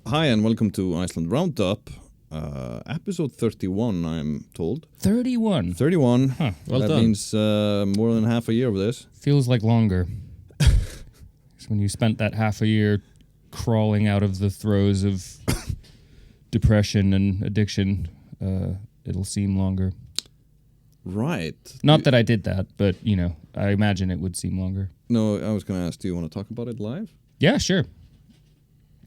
Hi and welcome to Iceland Roundup, episode 31, I'm told. 31? 31. Huh. Well that done. means more than half a year of this. Feels like longer. It's when you spent that half a year crawling out of the throes of depression and addiction, it'll seem longer. Right. Not that I did that, but, you know, I imagine it would seem longer. No, I was going to ask, do you want to talk about it live? Yeah, sure.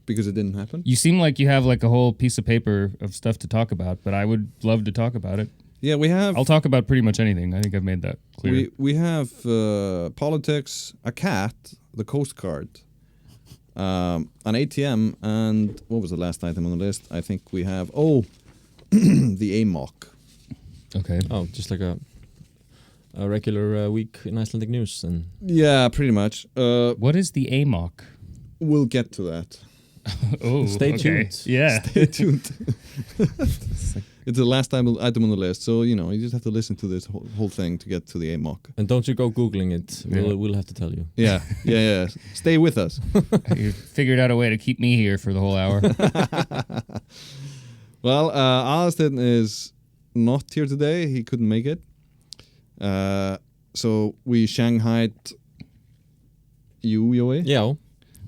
Because it didn't happen? You seem like you have like a whole piece of paper of stuff to talk about, but I would love to talk about it. Yeah, we have... I'll talk about pretty much anything. I think I've made that clear. We have politics, a cat, the Coast Guard, an ATM, and what was the last item on the list? I think we have, the AMOC. Okay. Oh, just like a regular week in Icelandic news. And Yeah, pretty much. What is the AMOC? We'll get to that. Oh, Stay okay. tuned. Yeah. Stay tuned. It's the last item on the list, so you just have to listen to this whole thing to get to the AMOC. And don't you go Googling it. Yeah. We'll have to tell you. Yeah. Stay with us. You figured out a way to keep me here for the whole hour. Well, Aðalsteinn is not here today. He couldn't make it. So we Shanghaied you, Jói. Yeah.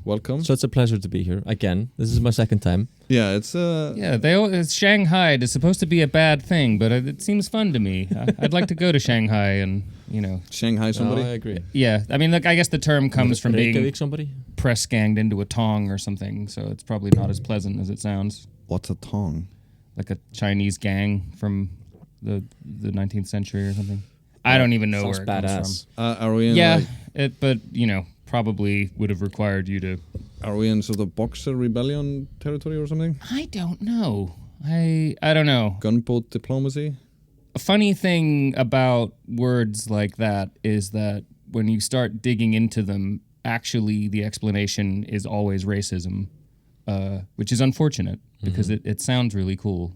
Welcome. So it's a pleasure to be here again. This is my second time. Yeah, it's Yeah, it's Shanghai is supposed to be a bad thing, but it seems fun to me. I'd like to go to Shanghai and, Shanghai somebody. Oh, I agree. Yeah, I mean, look, I guess the term comes from being Reykjavík somebody? press ganged into a tong or something, so it's probably not as pleasant as it sounds. What's a tong? Like a Chinese gang from the 19th century or something. I don't even know Sounds where it comes badass. Are we in? from. Yeah, like, but probably would have required you to. are we in sort of Boxer rebellion territory or something? I don't know. I don't know. Gunboat diplomacy. A funny thing about words like that is that when you start digging into them, actually the explanation is always racism, which is unfortunate because it sounds really cool.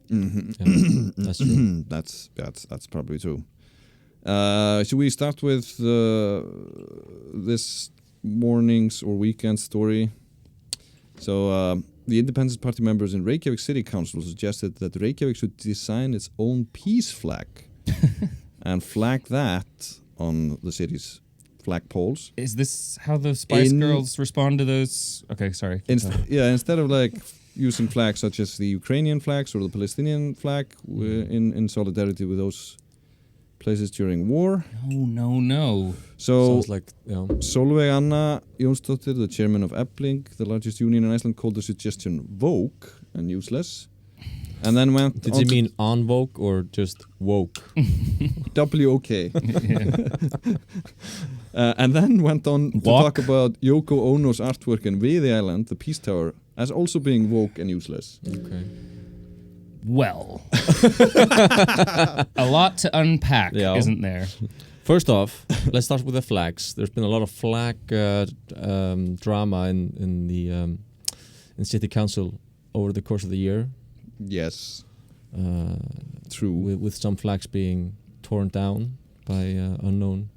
Mm-hmm. Yeah, that's true. That's probably true. Should we start with this morning's or weekend story? So the Independence Party members in Reykjavík City Council suggested that Reykjavík should design its own peace flag and flag that on the city's flagpoles. Is this how the Spice Girls respond to those? Okay, sorry. Instead of like using flags such as the Ukrainian flags or the Palestinian flag in solidarity with those places during war. No. So Sounds like, Sólveig Anna Jónsdóttir, the chairman of Efling, the largest union in Iceland, called the suggestion woke and useless. And then went Did on you to mean on woke or just woke? W-O-K. And then went on to talk about Yoko Ono's artwork in Viðey Island, the Peace Tower, as also being woke and useless. Okay. Well, a lot to unpack, isn't there? First off, let's start with the flags. There's been a lot of flag drama in the city council over the course of the year. Yes. True. With some flags being torn down by unknown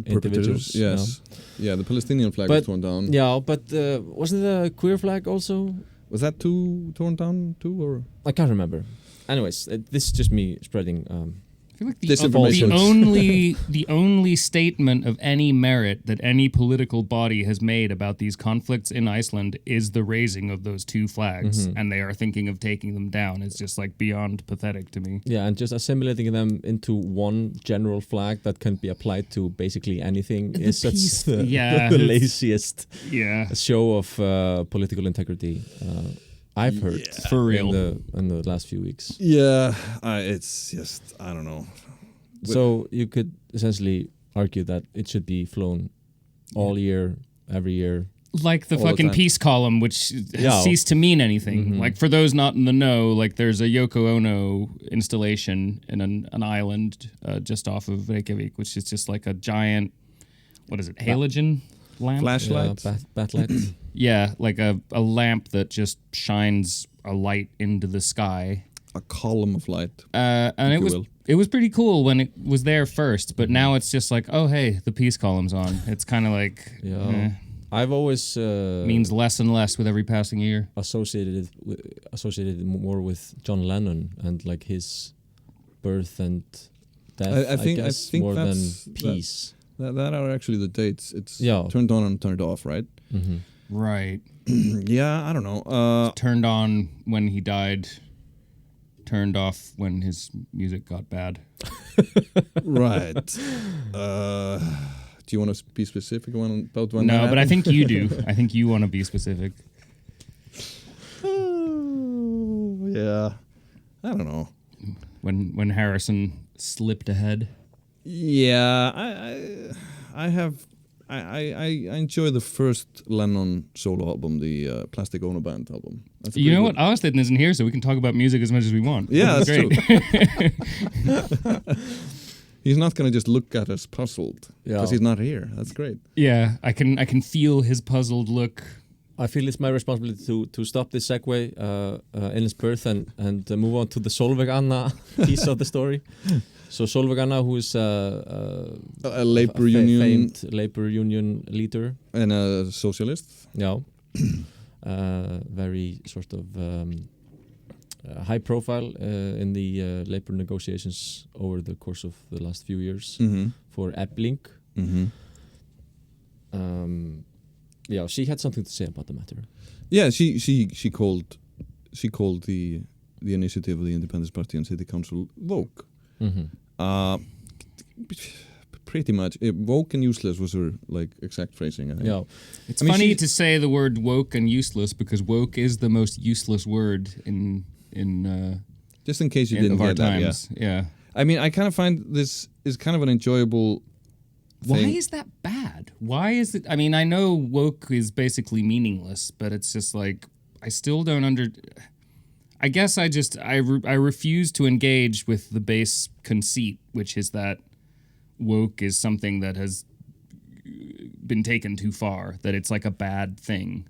individuals. Yes. Yeah, the Palestinian flag was torn down. Yeah, but wasn't it a queer flag also? Was that torn down too, or? I can't remember. Anyways, this is just me spreading. I feel like the only statement of any merit that any political body has made about these conflicts in Iceland is the raising of those two flags, and they are thinking of taking them down. It's just like beyond pathetic to me. Yeah, and just assimilating them into one general flag that can be applied to basically anything is such the laziest show of political integrity I've heard for real in the last few weeks. Yeah, it's just, I don't know. So you could essentially argue that it should be flown all year, every year. Like the fucking peace column, which has ceased to mean anything. Like, for those not in the know, like, there's a Yoko Ono installation in an island just off of Reykjavík, which is just like a giant, what is it, halogen lamp? Flashlight? Backlight. Yeah, like a lamp that just shines a light into the sky. A column of light. And it was pretty cool when it was there first, but now it's just like, oh, hey, the peace column's on. It's kind of like... I've always means less and less with every passing year. Associated it more with John Lennon and like his birth and death. I think more than peace. That are actually the dates. It's turned on and turned off, right? Mm-hmm. Right. Yeah, I don't know. Turned on when he died. Turned off when his music got bad. Right. Do you want to be specific about when? No, but I think you do. I think you want to be specific. Yeah. I don't know. When Harrison slipped ahead. Yeah, I enjoy the first Lennon solo album, the Plastic Ono Band album. You know what? Aðalsteinn isn't here, so we can talk about music as much as we want. Yeah, that's great. True. He's not going to just look at us puzzled because he's not here. That's great. Yeah, I can feel his puzzled look. I feel it's my responsibility to stop this segue in its birth and move on to the Sólveig Anna piece of the story. So Sólveig Anna, who is a labor union, famed labor union leader and a socialist. Yeah, very sort of high profile in the labor negotiations over the course of the last few years for Efling. Mm-hmm. Yeah, she had something to say about the matter. Yeah, she called the initiative of the Independence Party and City Council woke. Mm-hmm. Pretty much, woke and useless was her exact phrasing. I think. Yeah, it's funny to say the word woke and useless because woke is the most useless word in just in case you didn't get that. Times. Yeah. I mean, I kind of find this is kind of an enjoyable thing. Why is that bad? Why is it? I mean, I know woke is basically meaningless, but it's just like I still don't I guess I refuse to engage with the base conceit, which is that woke is something that has been taken too far, that it's like a bad thing.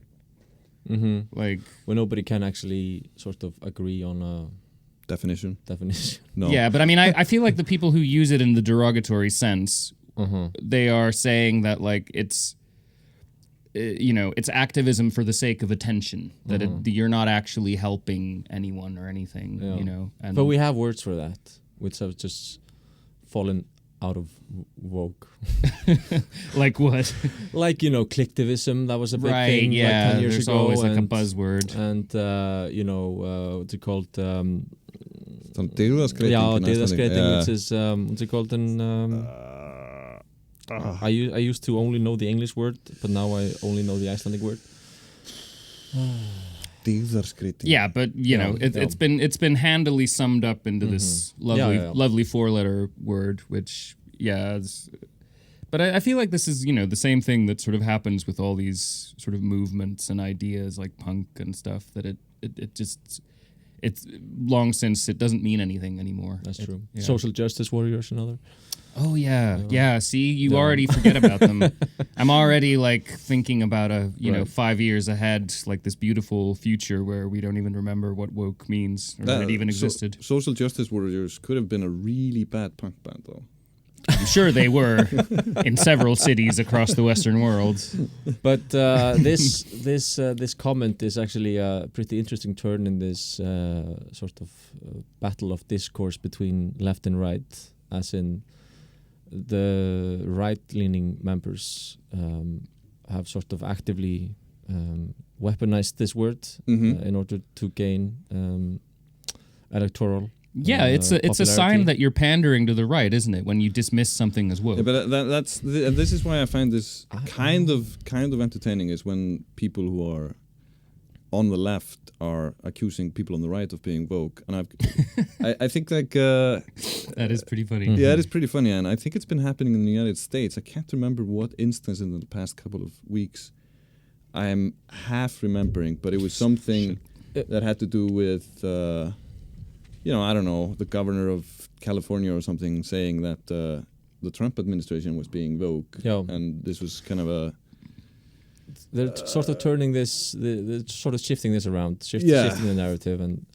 Mm-hmm. Like when nobody can actually sort of agree on a definition. No. Yeah, but I mean, I feel like the people who use it in the derogatory sense, they are saying that like it's it's activism for the sake of attention, that you're not actually helping anyone or anything, And but we have words for that, which have just fallen out of woke. Like what? Like, clicktivism, that was a big thing yeah, like 10 years there's ago. Always like a buzzword. And, what's it called? Dygðaskreiting, which is, what's it called in... I used to only know the English word, but now I only know the Icelandic word. Yeah, but it's been handily summed up into this lovely four-letter word, which but I feel like this is the same thing that sort of happens with all these sort of movements and ideas like punk and stuff, that it's long since it doesn't mean anything anymore. That's true. Yeah. Social justice warriors, another. Oh yeah. See, you already forget about them. I'm already like thinking about 5 years ahead, like this beautiful future where we don't even remember what woke means or that it even existed. Social justice warriors could have been a really bad punk band, though. I'm sure they were in several cities across the Western world. But this comment is actually a pretty interesting turn in this sort of battle of discourse between left and right, as in the right-leaning members have sort of actively weaponized this word in order to gain electoral. Yeah, it's a sign that you're pandering to the right, isn't it? When you dismiss something as woke. Yeah, but this is why I find this kind of entertaining, is when people who are on the left are accusing people on the right of being woke, and I think that is pretty funny. Yeah, it is pretty funny, and I think it's been happening in the United States. I can't remember what instance in the past couple of weeks I am half remembering, but it was something that had to do with I don't know, the governor of California or something saying that the Trump administration was being woke, and this was kind of they're sort of turning this, they're sort of shifting this around, shifting the narrative, and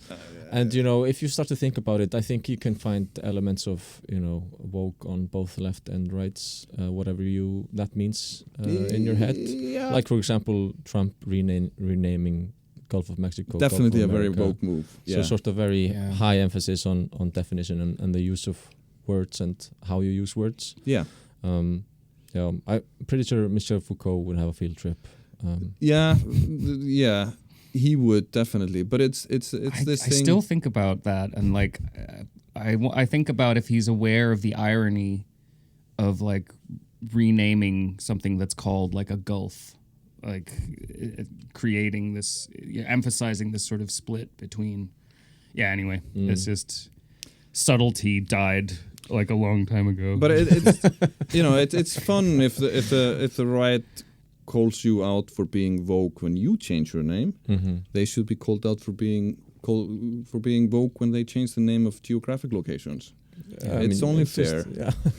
And you know, if you start to think about it, I think you can find elements of, you know, woke on both left and rights, whatever that means in your head. Yeah. Like, for example, Trump renaming Gulf of Mexico. Definitely Gulf of a very America. woke move. So Yeah. sort of very high emphasis on definition and the use of words and how you use words. Yeah. I'm pretty sure Michel Foucault would have a field trip. Yeah. He would definitely, but it's this thing. I still think about that, and like, I think about if he's aware of the irony of like renaming something that's called like a gulf, like creating this, emphasizing this sort of split between. Yeah. Anyway, it's just subtlety died like a long time ago. But it's it's fun if the right calls you out for being woke when you change your name. Mm-hmm. They should be called out for being woke when they change the name of geographic locations. It's only fair.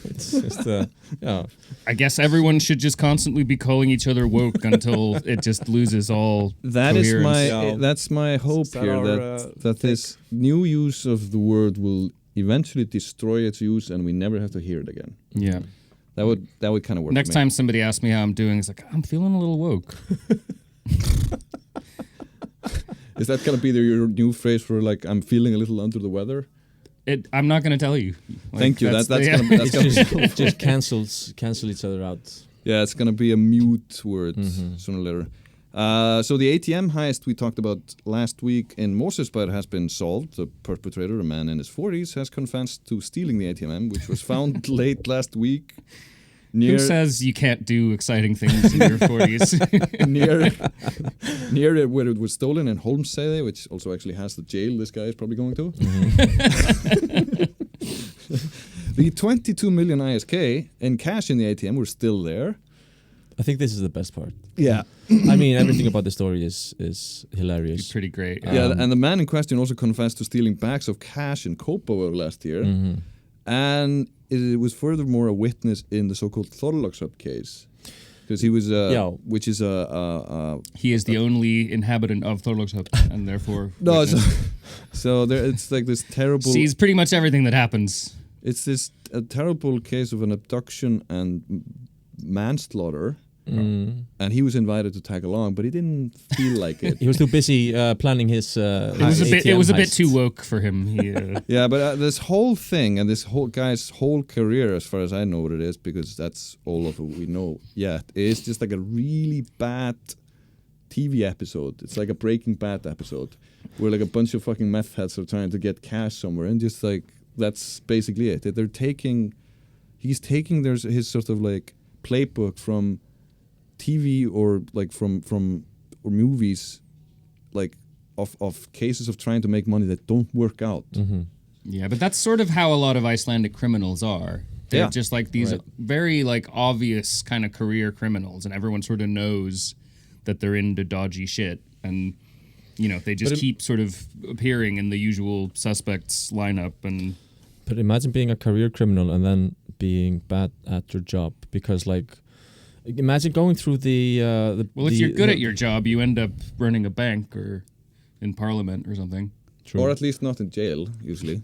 It's just I guess everyone should just constantly be calling each other woke until it just loses all. That's my hope here that this new use of the word will eventually destroy its use and we never have to hear it again. Yeah. That would kind of work. Next time somebody asks me how I'm doing, it's like, I'm feeling a little woke. Is that gonna be your new phrase for like I'm feeling a little under the weather? I'm not gonna tell you. Like, Thank you. That's gonna just cancel each other out. Yeah, it's gonna be a mute word sooner or later. So the ATM heist we talked about last week in Mosesbær has been solved. The perpetrator, a man in his 40s, has confessed to stealing the ATM, which was found late last week. Who says you can't do exciting things in your 40s? near where it was stolen in Holmseiði, which also actually has the jail this guy is probably going to. The 22 million ISK in cash in the ATM were still there. I think this is the best part. Yeah. I mean, everything about the story is hilarious. It's pretty great. Yeah, and the man in question also confessed to stealing bags of cash in Kópavogur last year. Mm-hmm. And it was furthermore a witness in the so-called Thorlaksöfn case. Because he was, which is he is the only inhabitant of Thorlaksöfn, and therefore... No, so there, it's like this terrible... Sees pretty much everything that happens. It's a terrible case of an abduction and manslaughter. And he was invited to tag along, but he didn't feel like it. He was too busy planning his. It was a bit too woke for him. Yeah, but this whole thing and this whole guy's whole career, as far as I know what it is, because that's all of what we know yet, is just like a really bad TV episode. It's like a Breaking Bad episode where like a bunch of fucking meth heads are trying to get cash somewhere, and just like that's basically it. He's taking his sort of like playbook from TV or like from or movies, like of cases of trying to make money that don't work out. Mm-hmm. Yeah, but that's sort of how a lot of Icelandic criminals are. They're just like these very like obvious kind of career criminals, and everyone sort of knows that they're into dodgy shit, and they just keep sort of appearing in the usual suspects lineup. But imagine being a career criminal and then being bad at your job, because like. Imagine going through if you're good at your job, you end up running a bank or in parliament or something. True. Or at least not in jail, usually.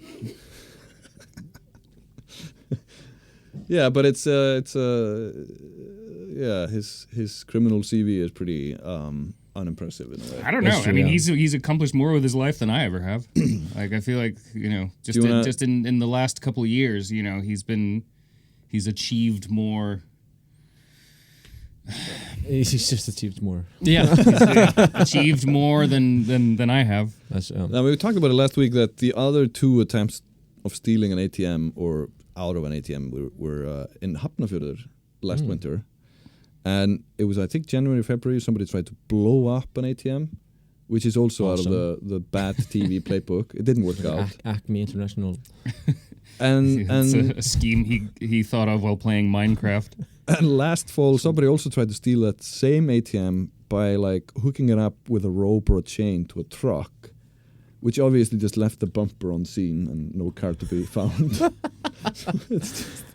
Yeah, but his criminal CV is pretty unimpressive in a way. I don't know. True, I mean, he's accomplished more with his life than I ever have. Like, I feel like just in the last couple of years, he's achieved more. He's just achieved more. Yeah, achieved more than I have. Now we talked about it last week that the other two attempts of stealing an ATM or out of an ATM were in Hafnarfjörður last winter, and it was I think January, February. Somebody tried to blow up an ATM, which is also out of the bad TV playbook. It didn't work out. Acme International. And it's a scheme he thought of while playing Minecraft. And last fall, somebody also tried to steal that same ATM by like hooking it up with a rope or a chain to a truck, which obviously just left the bumper on scene and no card to be found.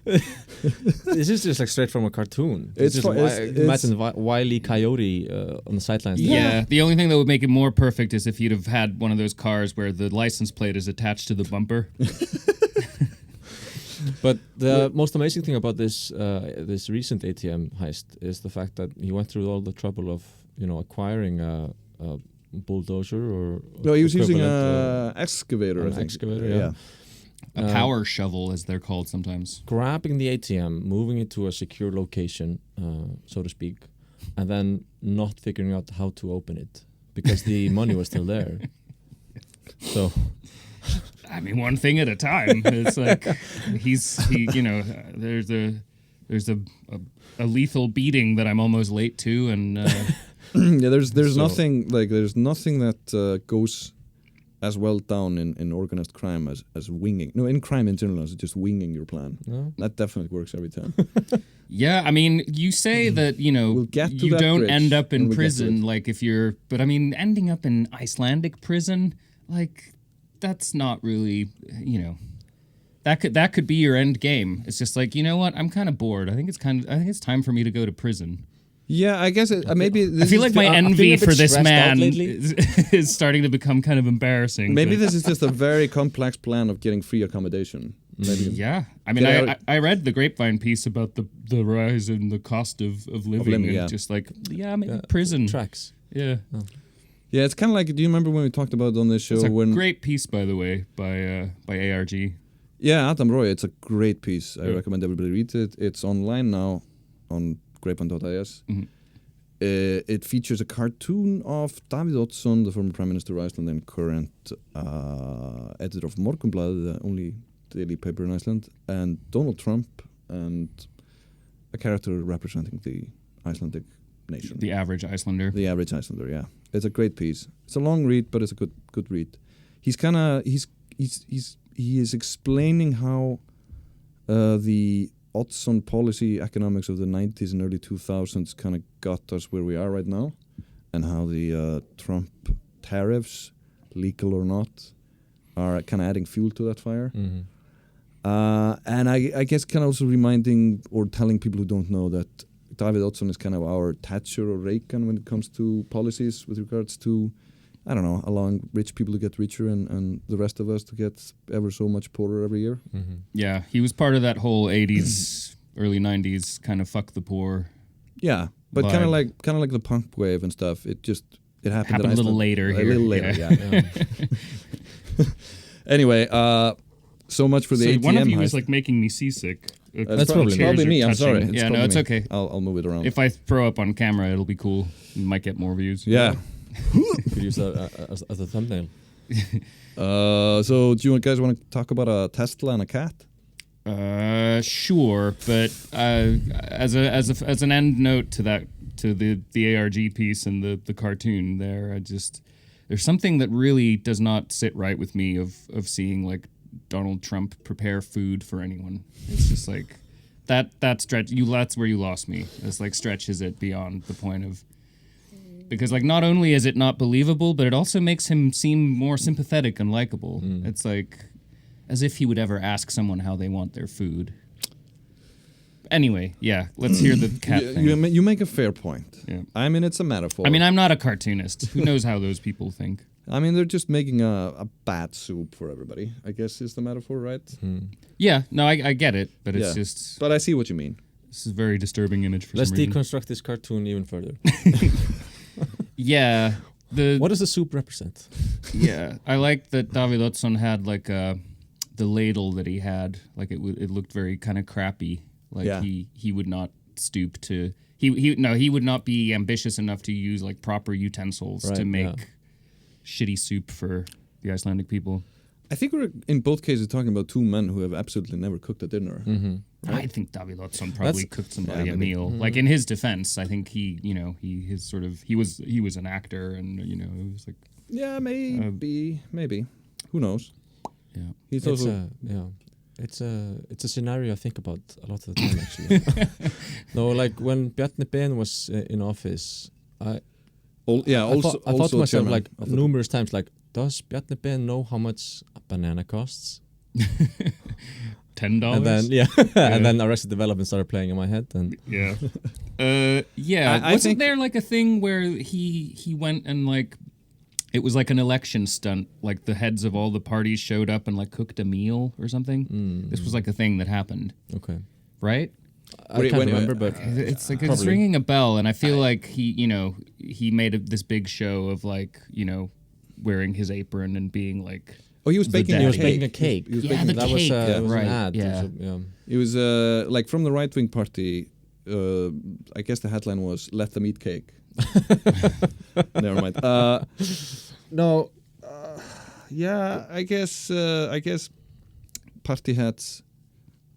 This is just like straight from a cartoon. Imagine Wile E. Coyote on the sidelines. Yeah, the only thing that would make it more perfect is if you'd have had one of those cars where the license plate is attached to the bumper. But the most amazing thing about this recent ATM heist is the fact that he went through all the trouble of acquiring a bulldozer or no, he was using an excavator. I think. Excavator, yeah. A power shovel, as they're called sometimes. Grabbing the ATM, moving it to a secure location, so to speak, and then not figuring out how to open it because the money was still there. So, I mean, one thing at a time. It's like there's a lethal beating that I'm almost late to, and yeah, there's nothing that goes as well down in organized crime as winging. No, in crime in general, as just winging your plan. No? That definitely works every time. Yeah, I mean, you say that, you don't end up in prison, like if you're... But I mean, ending up in Icelandic prison, like, that's not really, That could be your end game. It's just like, you know what? I'm kind of bored. I think it's time for me to go to prison. Yeah, I guess maybe... I feel like my envy for this man is starting to become kind of embarrassing. Maybe this is just a very complex plan of getting free accommodation. Maybe. Yeah. I mean, I read the Grapevine piece about the rise in the cost of living. And just like, maybe prison. Tracks. Yeah. Oh. Yeah, it's kind of like, do you remember when we talked about on this show? It's a great piece, by the way, by ARG. Yeah, Adam Roy, it's a great piece. I recommend everybody read it. It's online now on Grapevine.is. Mm-hmm. It features a cartoon of Davíð Oddsson, the former Prime Minister of Iceland and current editor of Morgunblaðið, the only daily paper in Iceland, and Donald Trump, and a character representing the Icelandic nation. The average Icelander. The average Icelander, yeah. It's a great piece. It's a long read, but it's a good read. He is explaining how the Oddsson policy economics of the 90s and early 2000s kind of got us where we are right now, and how the Trump tariffs, legal or not, are kind of adding fuel to that fire. Mm-hmm. And I guess kind of also reminding or telling people who don't know that Davíð Oddsson is kind of our Thatcher or Reagan when it comes to policies with regards to, I don't know, allowing rich people to get richer and the rest of us to get ever so much poorer every year. Mm-hmm. Yeah, he was part of that whole 80s, early 90s kind of fuck the poor. Yeah, but kind of like the punk wave and stuff. It happened a little later here. A little later, yeah. Anyway, so much for the ATM one of you heist. is like making me seasick. That's probably me. I'm sorry. It's okay. I'll move it around. If I throw up on camera, it'll be cool. You might get more views. Yeah. Could use that as a thumbnail. So do you guys want to talk about a Tesla and a cat? Sure, but as an end note to the ARG piece and the cartoon there, there's something that really does not sit right with me of seeing like Donald Trump prepare food for anyone. It's just like that stretch. That's where you lost me. It's like stretches it beyond the point of. Because, like, not only is it not believable, but it also makes him seem more sympathetic and likable. Mm. It's like, as if he would ever ask someone how they want their food. Anyway, yeah, let's hear the cat thing. You make a fair point. Yeah. I mean, it's a metaphor. I mean, I'm not a cartoonist. Who knows how those people think? I mean, they're just making a bad soup for everybody, I guess is the metaphor, right? Mm. Yeah, no, I get it, but it's just... But I see what you mean. This is a very disturbing image for Let's some reason. deconstruct this cartoon even further. Yeah. What does the soup represent? Yeah, I like that Davíð Oddsson had like the ladle that he had. Like it looked very kind of crappy. Like he would not stoop to he would not be ambitious enough to use like proper utensils to make shitty soup for the Icelandic people. I think we're in both cases talking about two men who have absolutely never cooked a dinner. Mm-hmm. Right? I think Davíð Oddsson probably cooked somebody a meal. Mm-hmm. Like in his defense, I think he was an actor, and it was like maybe who knows? Yeah, he's It's a scenario I think about a lot of the time actually. No, like when Bjarni Ben was in office, I thought to myself like numerous times like, does Bjarni Ben know how much a banana costs? $10. And then and then Arrested Development started playing in my head. And wasn't there like a thing where he went and like it was like an election stunt, like the heads of all the parties showed up and like cooked a meal or something? This was like a thing that happened. Okay. Right? I can't remember, but it's like it's ringing a bell, and I feel like he made this big show of like, wearing his apron and being like, he was baking a cake. He was baking the cake. That was right. an ad. Yeah. It was like from the right-wing party. I guess the headline was "Let them eat cake." Never mind. No. I guess party heads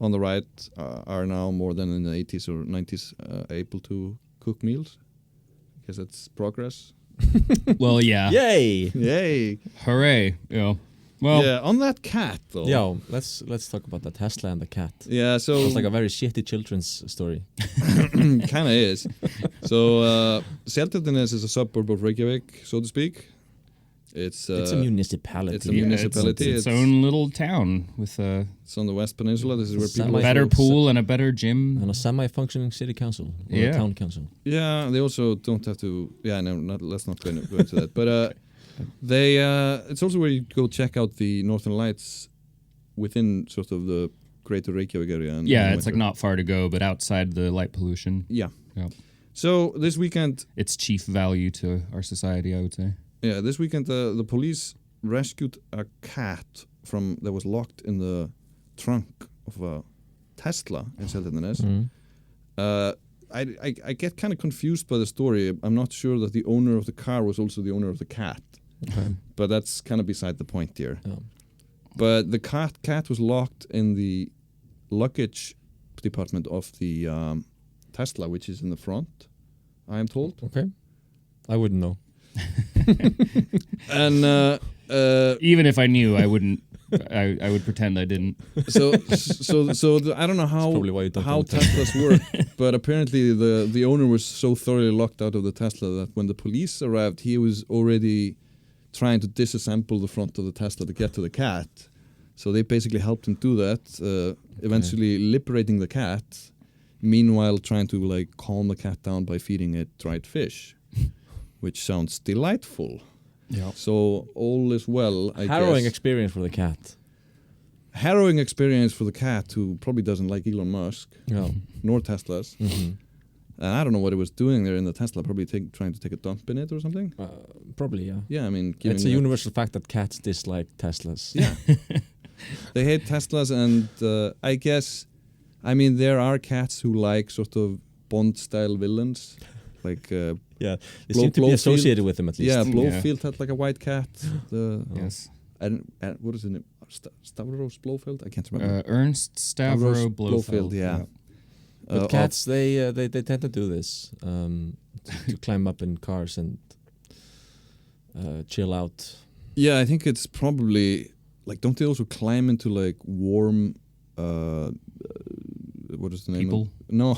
on the right are now more than in the 80s or 90s able to cook meals. I guess that's progress. Well, yeah. Yay! Hooray! Yeah. Well, yeah. On that cat, though. Yeah, let's talk about the Tesla and the cat. Yeah, so it's like a very shitty children's story. Kind of is. So Seltjarnarnes is a suburb of Reykjavík, so to speak. It's a municipality. It's a municipality. It's its own little town with a. It's on the West Peninsula. This is where people. A better pool and a better gym and a semi-functioning city council. Or a town council. Yeah, they also don't have to. Yeah, no, let's not go into that. But they. It's also where you go check out the Northern Lights within sort of the greater Reykjavík area. It's like not far to go, but outside the light pollution. Yeah. So this weekend, it's chief value to our society, I would say. Yeah, this weekend the police rescued a cat that was locked in the trunk of a Tesla in Seltjarnarnes. I get kind of confused by the story. I'm not sure that the owner of the car was also the owner of the cat. Okay. But that's kind of beside the point here. Yeah. But the cat was locked in the luggage department of the Tesla, which is in the front, I am told. Okay. I wouldn't know. And even if I knew, I wouldn't. I would pretend I didn't. So I don't know how Teslas work, but apparently the owner was so thoroughly locked out of the Tesla that when the police arrived, he was already trying to disassemble the front of the Tesla to get to the cat. So they basically helped him do that, eventually liberating the cat. Meanwhile, trying to like calm the cat down by feeding it dried fish. Which sounds delightful. Yeah. So all is well, I guess. Harrowing experience for the cat. Harrowing experience for the cat, who probably doesn't like Elon Musk, nor Teslas. Mm-hmm. And I don't know what it was doing there in the Tesla. Probably trying to take a dump in it or something. Probably, yeah. Yeah, I mean, it's a universal fact that cats dislike Teslas. Yeah. They hate Teslas, and I guess, there are cats who like sort of Bond-style villains, like. Yeah, they seem to be associated with them at least. Yeah, Blofeld had like a white cat. Yes. And what is the name? Stavros Blofeld? I can't remember. Ernst Stavros Blofeld. Yeah. But cats, they tend to do this, to climb up in cars and chill out. Yeah, I think it's probably like, don't they also climb into like warm? What is the name? People? No.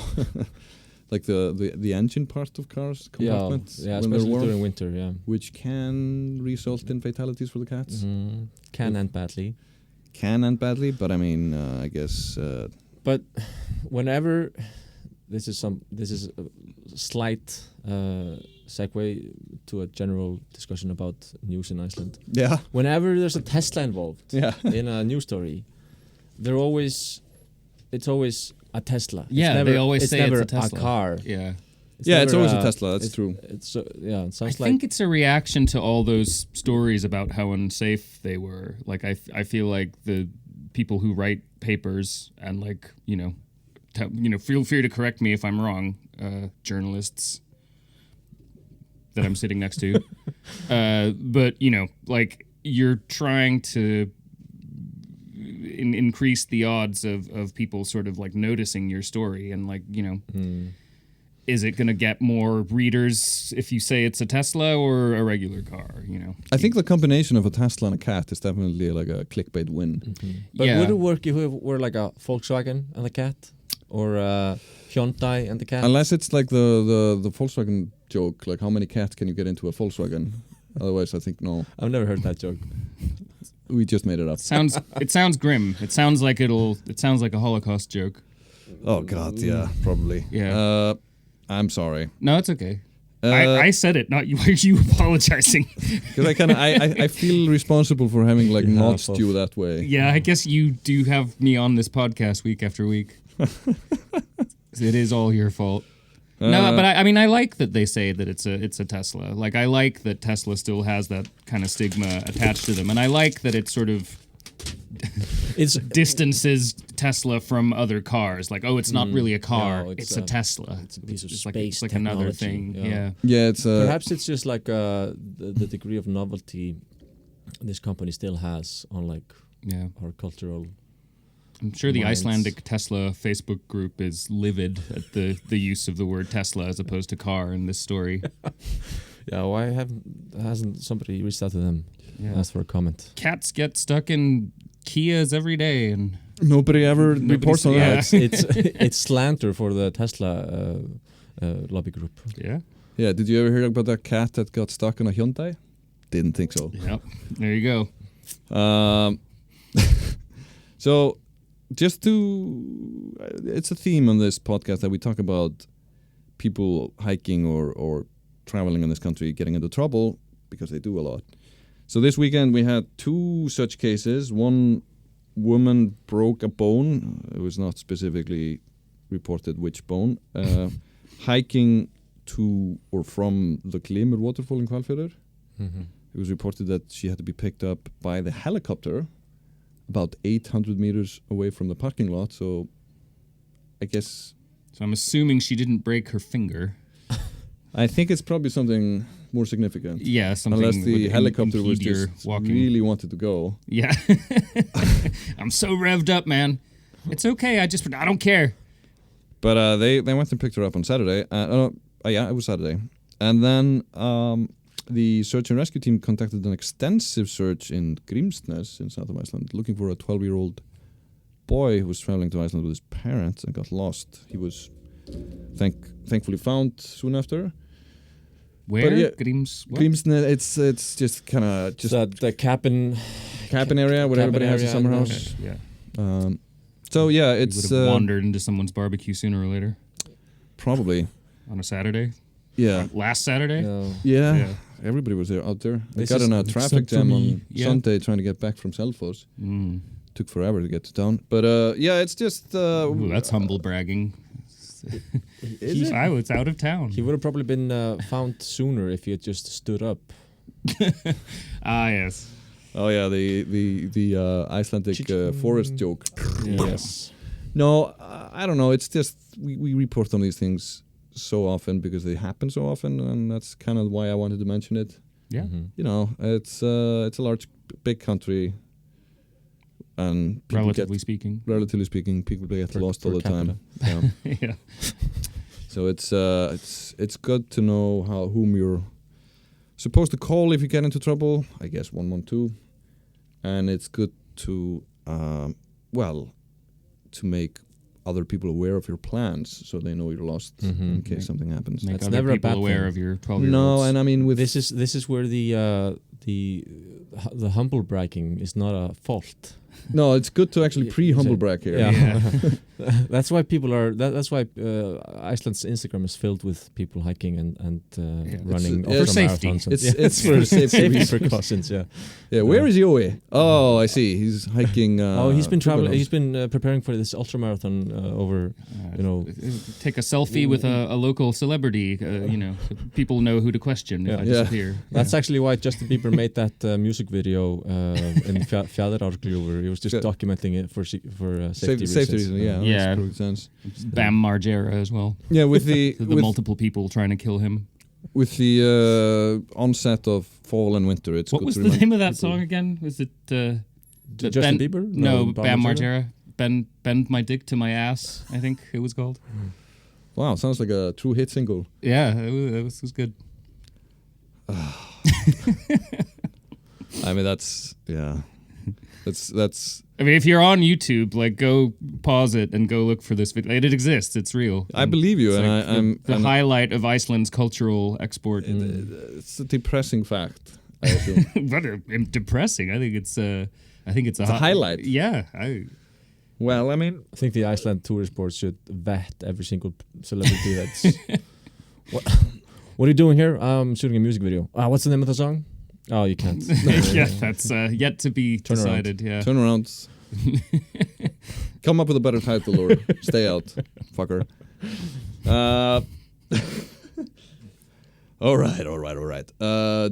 Like the engine part of cars compartments, especially during winter, which can result in fatalities for the cats. Mm-hmm. Can end badly, but I guess. But whenever this is a slight segue to a general discussion about news in Iceland. Yeah. Whenever there's a Tesla involved, in a news story, it's always a Tesla. Yeah, they always say it's a Tesla. A car. Yeah. It's always a Tesla. That's true. It sounds like. I think it's a reaction to all those stories about how unsafe they were. Like I feel like the people who write papers and like feel free to correct me if I'm wrong, journalists that I'm sitting next to, but like you're trying to. Increase the odds of people sort of like noticing your story and like is it going to get more readers if you say it's a Tesla or a regular car? I think the combination of a Tesla and a cat is definitely like a clickbait win. Mm-hmm. But would it work if it were like a Volkswagen and a cat or a Hyundai and the cat? Unless it's like the Volkswagen joke, like how many cats can you get into a Volkswagen? Otherwise I think no. I've never heard that joke. We just made it up. It sounds grim. It sounds like a Holocaust joke. Oh God, yeah, probably. Yeah. I'm sorry. No, it's okay. I said it, not you. Are you apologizing? Because I feel responsible for having notched you that way. Yeah, I guess you do have me on this podcast week after week. It is all your fault. No, but I mean, I like that they say that it's a Tesla. Like, I like that Tesla still has that kind of stigma attached to them, and I like that it sort of distances Tesla from other cars. Like, oh, it's not really a car; no, it's a Tesla. It's a piece of space. It's like another thing. Yeah. It's perhaps it's just like the degree of novelty this company still has on our cultural. I'm sure the Icelandic Tesla Facebook group is livid at the use of the word Tesla as opposed to car in this story. Yeah, why hasn't somebody reached out to them? Asked for a comment. Cats get stuck in Kias every day, and nobody ever reports on that. It's slander for the Tesla lobby group. Yeah. Yeah. Did you ever hear about that cat that got stuck in a Hyundai? Didn't think so. Yep. There you go. So. It's a theme on this podcast that we talk about people hiking or traveling in this country getting into trouble because they do a lot. So this weekend we had 2 such cases. One woman broke a bone. It was not specifically reported which bone. Hiking to or from the Glimmer waterfall in Hvalfjörður. Mm-hmm. It was reported that she had to be picked up by the helicopter about 800 meters away from the parking lot, so I guess... So I'm assuming she didn't break her finger. I think it's probably something more significant. Yeah, something unless the helicopter was just really wanted to go. Yeah. I'm so revved up, man. It's okay, I don't care. But they went and picked her up on Saturday. It was Saturday. And then... the search and rescue team conducted an extensive search in Grímsnes in south of Iceland, looking for a 12-year-old boy who was traveling to Iceland with his parents and got lost. He was thankfully found soon after. Where? Grímsnes, it's just kind of... the cabin area where everybody has a summer house. Okay. Yeah. So, yeah, it's... You would have wandered into someone's barbecue sooner or later. Probably. On a Saturday? Yeah. Last Saturday? Yeah. Everybody was out there. I got in a traffic jam on Sunday trying to get back from Selfoss. Took forever to get to town. But it's just... Ooh, that's humble bragging. I was out of town. He would have probably been found sooner if he had just stood up. Yes. Oh yeah, the Icelandic forest joke. Yes. No, I don't know. It's just we report on these things so often because they happen so often, and that's kind of why I wanted to mention it. Yeah. Mm-hmm. You know, it's a large, big country, and relatively speaking, people get lost all the time. Yeah. So it's good to know whom you're supposed to call if you get into trouble. I guess 112, and it's good to to make other people aware of your plans so they know you're lost in case something happens. Make That's other never people aware thing. Of your 12-year-olds. No, and I mean with this is where the humble bragging is not a fault. No, it's good to actually pre-humble brag here. Yeah. That's why people are. That's why Iceland's Instagram is filled with people hiking and running for safety. It's for safety precautions. Yeah. Yeah. Where is Jói? Oh, I see. He's hiking. He's been traveling. He's been preparing for this ultramarathon over. Take a selfie with a local celebrity. So people know who to question if I disappear. That's actually why Justin Bieber made that music video in Fjaðrárgljúfur. He was just documenting it for safety reasons. Yeah, makes sense. Bam Margera as well. Yeah, with the multiple people trying to kill him. With the onset of fall and winter, it's what good was to the name of that song again? Was it Justin Bieber? No, Bam Margera. Bend My Dick to My Ass, I think it was called. Wow, sounds like a true hit single. Yeah, it was good. I mean, that's. I mean, if you're on YouTube, go pause it and go look for this video. It exists. It's real. I believe you, it's the highlight of Iceland's cultural export. It's a depressing fact. I assume. But depressing. I think it's a highlight. Yeah. Well, I mean, I think the Iceland tourist board should vet every single celebrity that's. What are you doing here? I'm shooting a music video. What's the name of the song? Oh, you can't. Yeah, that's yet to be decided. Yeah. Turn around. Come up with a better title or stay out, fucker. All right.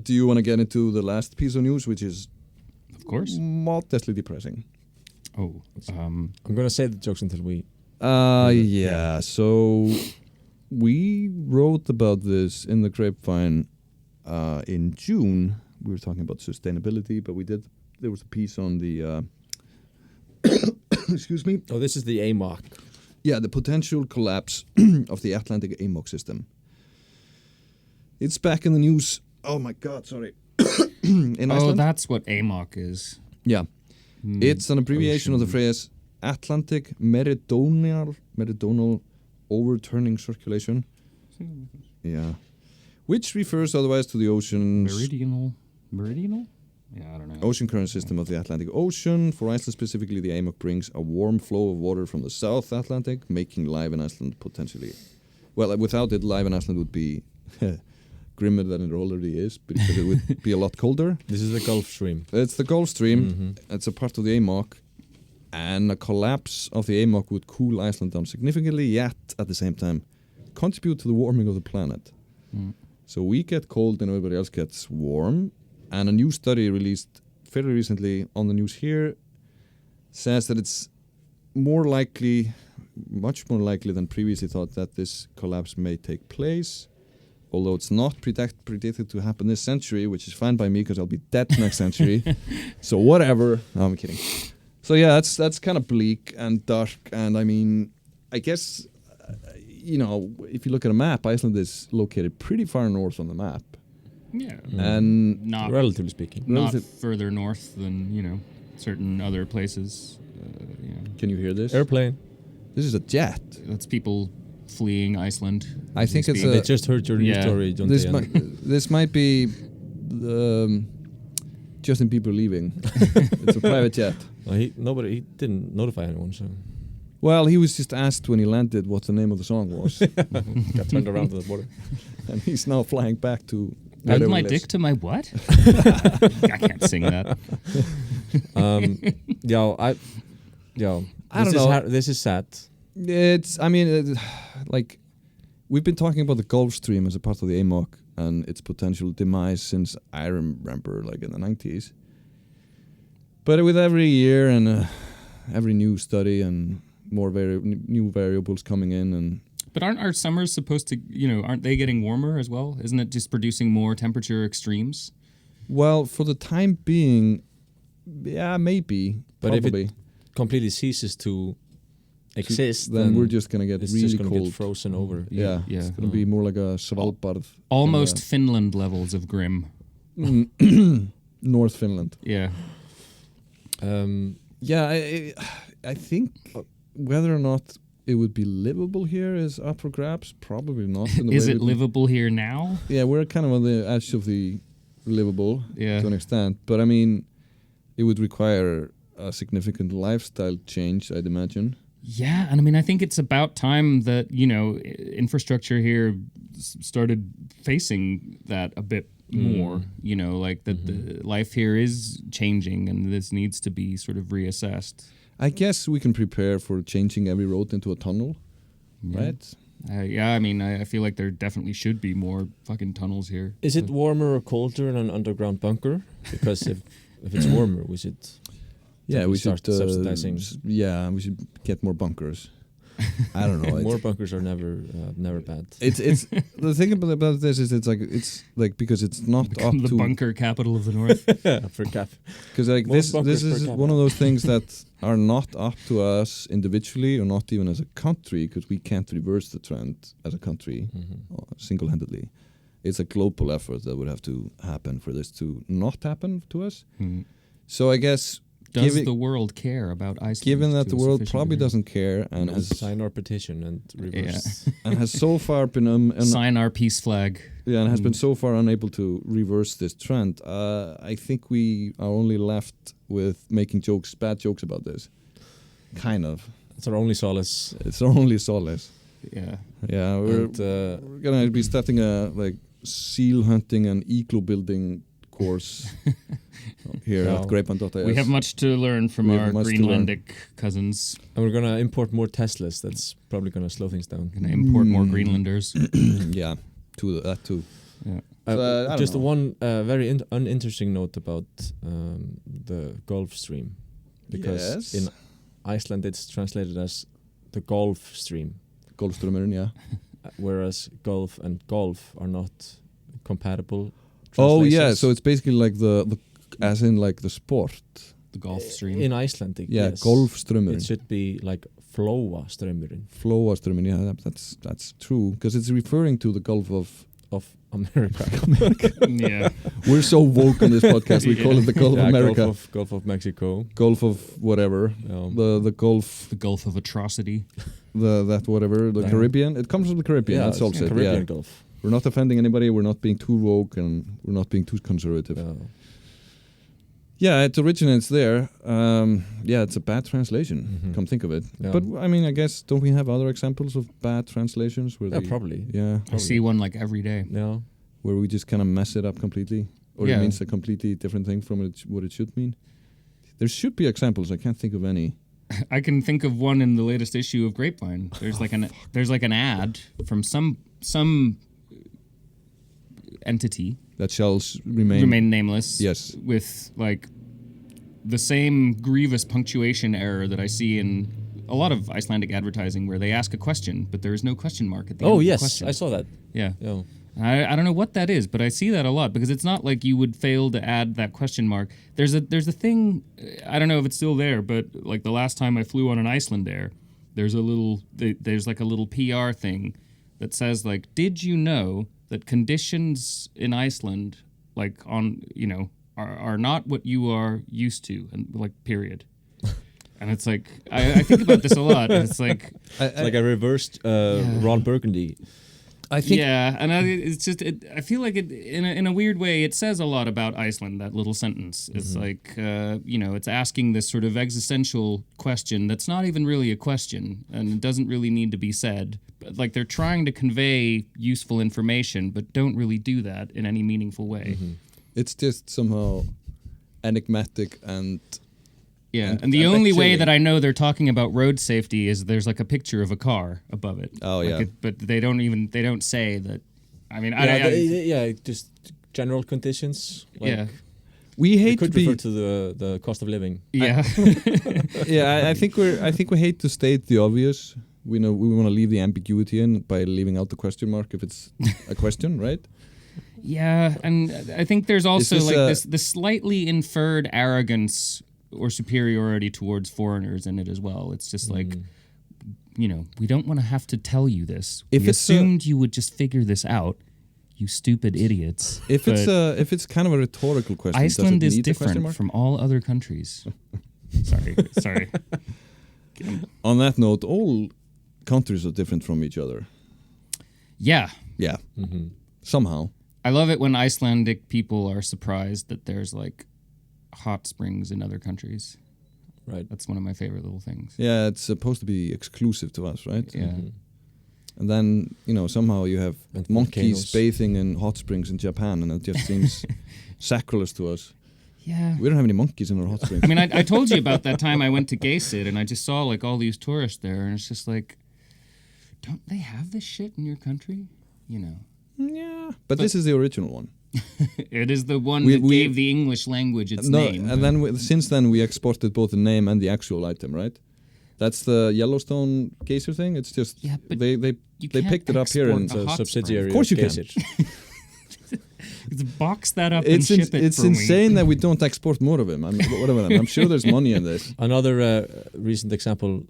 Do you want to get into the last piece of news, which is, of course, modestly depressing? Oh, I'm gonna say the jokes until we. Yeah. So we wrote about this in the Grapevine in June. We were talking about sustainability, but there was a piece on the. Excuse me. Oh, this is the AMOC. Yeah, the potential collapse of the Atlantic AMOC system. It's back in the news. Oh my God, sorry. In Iceland. That's what AMOC is. Yeah. It's an abbreviation of the phrase Atlantic Meridional Overturning Circulation. Yeah. Which refers otherwise to the ocean's... Meridional? Yeah, I don't know. Ocean current system of the Atlantic Ocean. For Iceland specifically, the AMOC brings a warm flow of water from the South Atlantic, making life in Iceland potentially... Well, without it, life in Iceland would be grimmer than it already is, because it would be a lot colder. This is the Gulf Stream. It's the Gulf Stream. It's a part of the AMOC. And a collapse of the AMOC would cool Iceland down significantly, yet at the same time contribute to the warming of the planet. So we get cold and everybody else gets warm. And a new study released fairly recently on the news here says that it's much more likely than previously thought that this collapse may take place. Although it's not predicted to happen this century, which is fine by me because I'll be dead next century. So whatever. No, I'm kidding. So yeah, that's kind of bleak and dark. And I mean, I guess, if you look at a map, Iceland is located pretty far north on the map. Yeah. And not relatively speaking. Not further north than, certain other places. Can you hear this? Airplane. This is a jet. That's people fleeing Iceland. I think it's they just heard your news story, John. This might be Justin Bieber leaving. It's a private jet. He didn't notify anyone, so. Well, he was just asked when he landed what the name of the song was. Got turned around to the border. And he's now flying back to... Add my dick to my what? I can't sing that. I don't know. This is sad. We've been talking about the Gulf Stream as a part of the AMOC and its potential demise since I remember, in the 90s. But with every year and every new study and more new variables coming in But aren't our summers supposed to, aren't they getting warmer as well? Isn't it just producing more temperature extremes? Well, for the time being, yeah, maybe. But probably. If it completely ceases to exist, then we're just going to get really just gonna cold. Get frozen over. Yeah. It's going to be more like a Svalbard. Almost Finland levels of grim. North Finland. Yeah. I think whether or not it would be livable here is up for grabs. Probably not. Is it livable here now? Yeah, we're kind of on the edge of the livable to an extent. But I mean, it would require a significant lifestyle change, I'd imagine. Yeah, and I mean, I think it's about time that, infrastructure here started facing that a bit more, that the life here is changing and this needs to be sort of reassessed. I guess we can prepare for changing every road into a tunnel, right? I feel like there definitely should be more fucking tunnels here. Is it warmer or colder in an underground bunker? Because if it's warmer, we should... Yeah, we should start subsidizing. We should get more bunkers. I don't know. More bunkers are never bad. It's the thing about this is it's like because it's not up the to bunker capital of the north. For cap. Because this is one of those things that are not up to us individually or not even as a country, because we can't reverse the trend as a country single-handedly. It's a global effort that would have to happen for this to not happen to us. So I guess Does the world care about Iceland? Given that the world probably doesn't care and has sign our petition and reverse and has so far been sign our peace flag. Yeah, and has been so far unable to reverse this trend. I think we are only left with making bad jokes about this. Kind of. It's our only solace. It's our only solace. Yeah. Yeah, we're gonna be starting a seal hunting and igloo building course here at Grapevine.is. We have much to learn from our Greenlandic cousins. And we're gonna import more Teslas. That's probably gonna slow things down. Gonna import more Greenlanders. Yeah, that too. Yeah. Just one very uninteresting note about the Gulf Stream, because in Iceland it's translated as the Gulf Stream. Golfströmmurin, yeah. Whereas Gulf and Golf are not compatible. Oh yeah, so it's basically like the as in like the sport. The Gulf Stream. In Icelandic, yes. Golfströmmurin. It should be like Flóaströmmurin. Flóaströmmurin, yeah, that's true, because it's referring to the Gulf of America. Yeah. We're so woke on this podcast. We call it the Gulf of America. Gulf of Mexico. Gulf of whatever. The Gulf. The Gulf of Atrocity. The Caribbean. It comes from the Caribbean. That's also Caribbean Gulf. We're not offending anybody. We're not being too woke, and we're not being too conservative. Yeah, it originates there. It's a bad translation. Come think of it. Yeah. But I mean, I guess don't we have other examples of bad translations? Where probably. Yeah, I see one like every day. Yeah, where we just kind of mess it up completely, or it means a completely different thing from what it should mean. There should be examples. I can't think of any. I can think of one in the latest issue of Grapevine. There's an ad from some entity that shall remain nameless. Yes, with like the same grievous punctuation error that I see in a lot of Icelandic advertising, where they ask a question, but there is no question mark at the end of the question. I saw that. Yeah. I don't know what that is, but I see that a lot, because it's not like you would fail to add that question mark. There's a thing, I don't know if it's still there, but like the last time I flew on an Iceland Air, there's like a little PR thing that says like, did you know that conditions in Iceland, like are not what you are used to, and like period. And it's like I think about this a lot. And it's like like a reversed Ron Burgundy. I think it's just I feel like it in a weird way it says a lot about Iceland. That little sentence. It's like it's asking this sort of existential question that's not even really a question, and it doesn't really need to be said. But like they're trying to convey useful information, but don't really do that in any meaningful way. It's just somehow enigmatic and and the only way that I know they're talking about road safety is there's like a picture of a car above it. Oh like but they don't say that. I mean, just general conditions. Like we hate to refer to the cost of living. Yeah, I think we hate to state the obvious. We want to leave the ambiguity in by leaving out the question mark if it's a question, right? Yeah, and I think there's also this slightly inferred arrogance or superiority towards foreigners in it as well. It's just like, we don't want to have to tell you this. We assumed you would just figure this out, you stupid idiots. If it's kind of a rhetorical question, Iceland is different from all other countries. Sorry. On that note, all countries are different from each other. Yeah. Yeah. Somehow. I love it when Icelandic people are surprised that there's like hot springs in other countries. Right. That's one of my favorite little things. Yeah, it's supposed to be exclusive to us, right? Yeah. And then, somehow you have monkeys bathing in hot springs in Japan, and it just seems sacrilege to us. Yeah. We don't have any monkeys in our hot springs. I mean, I told you about that time I went to Geysid, and I just saw like all these tourists there, and it's just like, don't they have this shit in your country? Yeah, but this is the original one. It is the one that gave the English language its name. And then since then we exported both the name and the actual item, right? That's the Yellowstone geyser thing. It's just they picked it up here and it's a subsidiary. Of course you can. Box that up and ship it. It's insane that we don't export more of them. I'm sure there's money in this. Another recent example.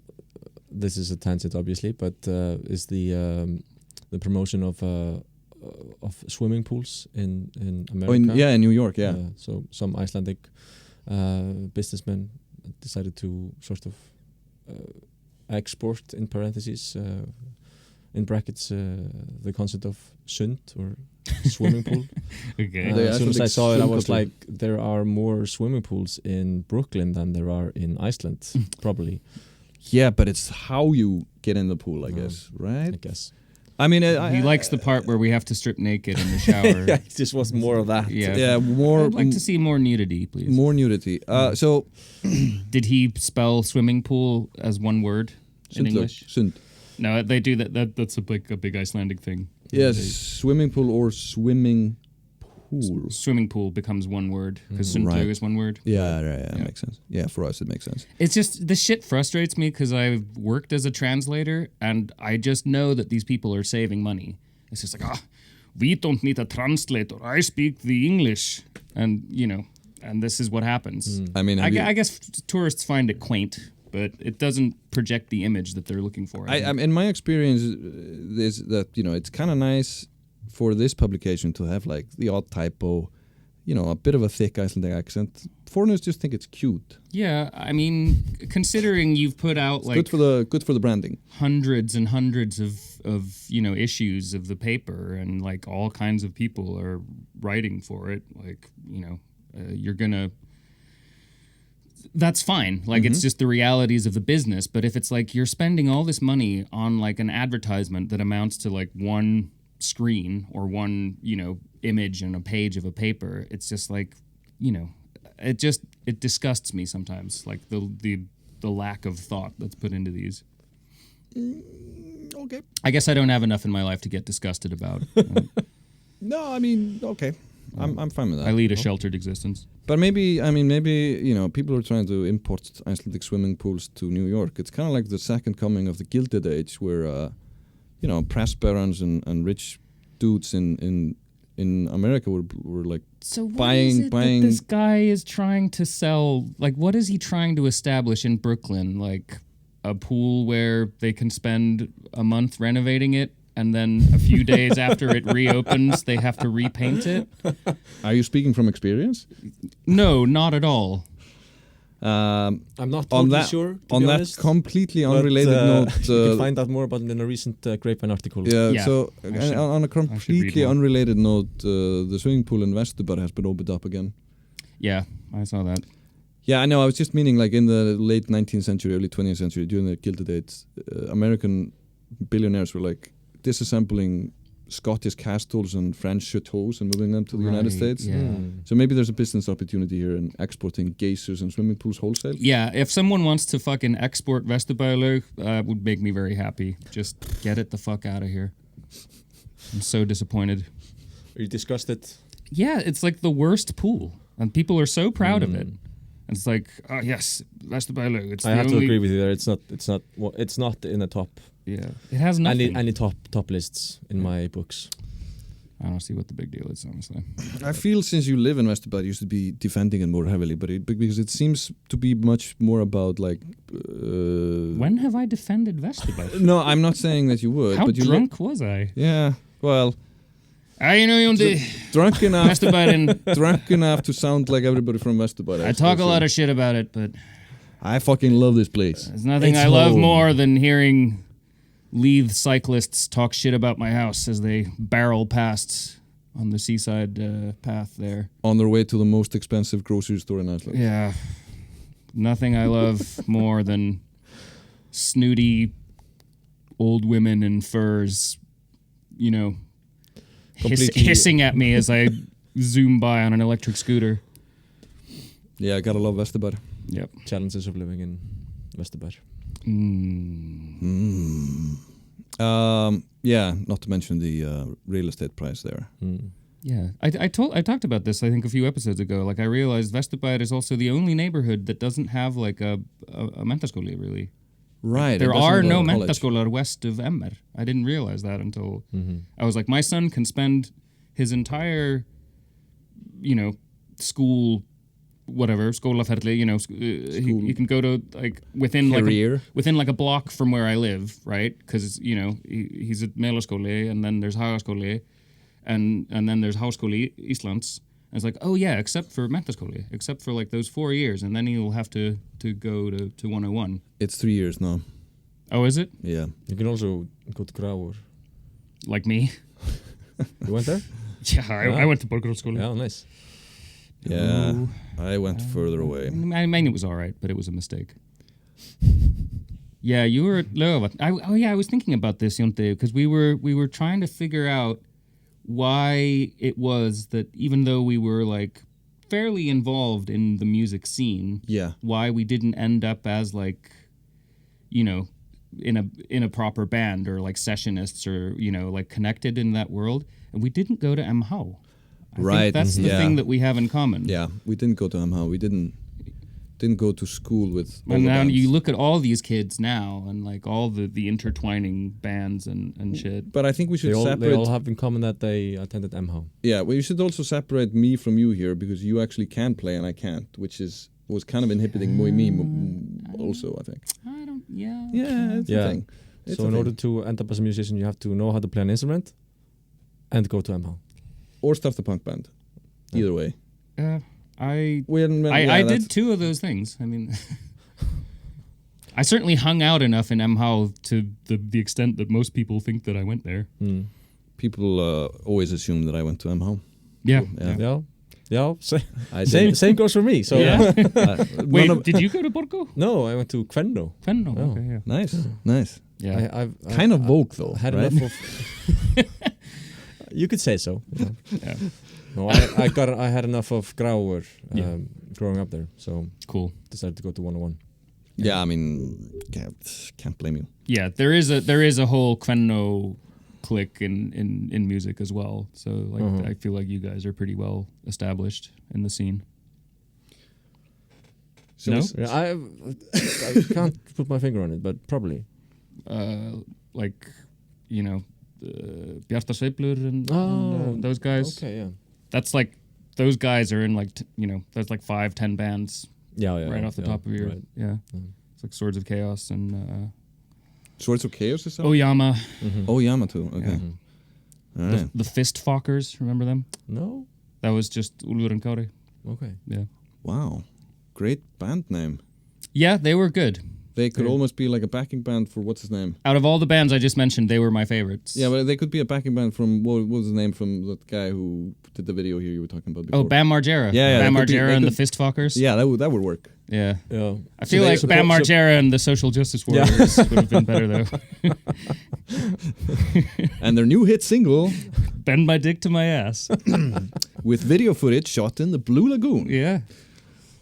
This is a tangent, obviously, but is the promotion of swimming pools in America. In New York, yeah. So some Icelandic businessmen decided to sort of export, in parentheses, in brackets, the concept of sund, or swimming pool. Okay. As soon as I saw it, I was like, there are more swimming pools in Brooklyn than there are in Iceland, probably. Yeah, but it's how you get in the pool, I guess, right? I guess. I mean, he likes the part where we have to strip naked in the shower. Yeah, it just was more of that. Yeah, more. I'd like to see more nudity, please. More nudity. So, did he spell swimming pool as one word in English? Sund. No, they do that. That's a big Icelandic thing. Yes, swimming pool or swimming pool. Swimming pool becomes one word because sundlaug is one word. Yeah, right. That makes sense. Yeah, for us it makes sense. It's just the shit frustrates me because I've worked as a translator and I just know that these people are saving money. It's just like, we don't need a translator. I speak the English, and and this is what happens. I mean, I guess tourists find it quaint, but it doesn't project the image that they're looking for. In my experience, is that it's kind of nice for this publication to have like the odd typo, a bit of a thick Icelandic accent. Foreigners just think it's cute. Yeah, I mean, considering you've put out it's good for the branding, hundreds and hundreds of issues of the paper, and like all kinds of people are writing for it. Like you're gonna. That's fine. Like, it's just the realities of the business. But if it's like you're spending all this money on like an advertisement that amounts to like one screen or one, image and a page of a paper, it's just like, it disgusts me sometimes. Like the lack of thought that's put into these. Okay. I guess I don't have enough in my life to get disgusted about. No, I mean, okay. I'm fine with that. I lead a sheltered existence. But maybe people are trying to import Icelandic swimming pools to New York. It's kind of like the second coming of the Gilded Age, where press barons and rich dudes in America were like buying. That this guy is trying to sell? Like, what is he trying to establish in Brooklyn? Like a pool where they can spend a month renovating it, and then a few days after it reopens, they have to repaint it? Are you speaking from experience? No, not at all. I'm not totally sure, to on be that honest, completely unrelated note, you can find out more about it in a recent Grapevine article. Yeah. So on a completely unrelated note, the swimming pool in Vesturbær has been opened up again. Yeah, I saw that. Yeah, I know. I was just meaning, like, in the late 19th century, early 20th century, during the Gilded Age, American billionaires were like disassembling Scottish castles and French chateaus and moving them to the United States. Yeah. So maybe there's a business opportunity here in exporting geysers and swimming pools wholesale. Yeah, if someone wants to fucking export Vesturbær, would make me very happy. Just get it the fuck out of here. I'm so disappointed. Are you disgusted? Yeah, it's like the worst pool, and people are so proud of it. And it's like, yes, Vesturbær. I have to agree with you there. It's not in the top. Yeah, it has nothing. Any top lists in my books. I don't see what the big deal is, honestly. I feel since you live in Vesturbær, you should be defending it more heavily, but because it seems to be much more about like. When have I defended Vesturbær? No, I'm not saying that you would. How but you drunk was I? Yeah, well. Drunk enough. Drunk enough to sound like everybody from Vesturbær. I talk a lot of shit about it, but I fucking love this place. There's nothing I love more than hearing Leith cyclists talk shit about my house as they barrel past on the seaside path there. On their way to the most expensive grocery store in Iceland. Yeah. Nothing I love more than snooty old women in furs, hissing at me as I zoom by on an electric scooter. Yeah, I gotta love Vesturbær. Yep. Challenges of living in Vesturbær. Yeah, not to mention the real estate price there. Yeah, I talked about this, I think, a few episodes ago. Like, I realized Vesturbær is also the only neighborhood that doesn't have like a menntaskóli, really. Right. There are no menntaskólar west of MR. I didn't realize that until I was like, my son can spend his entire, school, whatever, skólaferli, he can go to like within like a block from where I live, right? Because he's at Melaskóli, and then there's Hagaskóli, and then there's Háskóli Íslands, I was like, oh yeah, except for mentaskóli, except for like those 4 years, and then you'll have to go to 101. It's 3 years now. Oh, is it? Yeah. You can also go to Grávur. Like me? You went there? Yeah, I went to Borgarholtsskóli. Yeah, nice. Yeah, I went further away. I mean, it was all right, but it was a mistake. Yeah, you were at Laugarvatn. I was thinking about this, Jonte, because we were trying to figure out why it was that even though we were like fairly involved in the music scene, why we didn't end up as like, you know, in a proper band or like sessionists or, you know, like connected in that world, and we didn't go to MH. I think that's the thing that we have in common. Yeah, we didn't go to MH. We didn't go to school with all and the now bands. You look at all these kids now and like all the intertwining bands and shit. But I think we should separate. They all have in common that they attended MH. Yeah, well, you should also separate me from you here because you actually can play and I can't, which was kind of inhibiting me also, I think. I don't. Yeah. Yeah, it's a thing. So in order to end up as a musician, you have to know how to play an instrument and go to MH. Or start a punk band. Either way. I did 2 of those things. I mean, I certainly hung out enough in MH to the extent that most people think that I went there. People always assume that I went to MH. Yeah. Same goes for me. So wait, did you go to Borgo? No, I went to Kvenno. Oh. Okay, yeah. Nice. Yeah, I've kind of woke though. Had right? enough of. You could say so. Yeah. No, I had enough of Grávur growing up there, so decided to go to 101. Yeah, I mean, can't blame you. Yeah, there is a whole Kvenno clique in music as well. So like I feel like you guys are pretty well established in the scene. So no? I can't put my finger on it, but probably. Like, you know, Bjartar Sveiflur and those guys. Okay, yeah. That's like, those guys are in like, you know, there's like 5-10 bands right off the top of your, It's like Swords of Chaos and... Swords of Chaos or something? Oyama. Mm-hmm. Oyama too, okay. All right. The Fist Fuckers, remember them? No. That was just Úlfur and Kári. Okay. Yeah. Wow. Great band name. Yeah, they were good. They could almost be like a backing band for what's his name? Out of all the bands I just mentioned, they were my favorites. Yeah, but they could be a backing band from what was his name from that guy who did the video here you were talking about before. Oh, Bam Margera. Yeah, Bam Margera and the Fist Fuckers. Yeah, that would work. Yeah. I So feel like Bam Margera and the Social Justice Warriors would have been better though. And their new hit single, Bend My Dick to My Ass, with video footage shot in the Blue Lagoon. Yeah.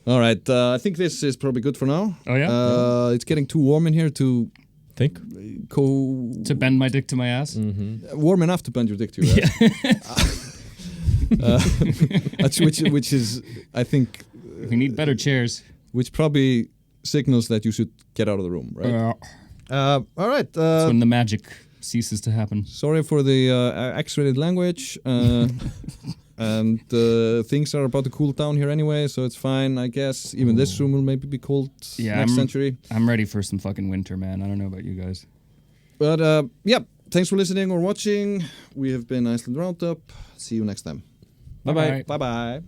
All right, I think this is probably good for now. Oh yeah. It's getting too warm in here to think. To bend my dick to my ass. Mm-hmm. Warm enough to bend your dick to your ass. Which is, I think, we need better chairs. Which probably signals that you should get out of the room, right? All right. That's when the magic ceases to happen. Sorry for the X-rated language. And things are about to cool down here anyway, so it's fine, I guess. Even this room will maybe be cold next century. I'm ready for some fucking winter, man. I don't know about you guys. But, thanks for listening or watching. We have been Iceland Roundup. See you next time. Bye-bye. Bye-bye.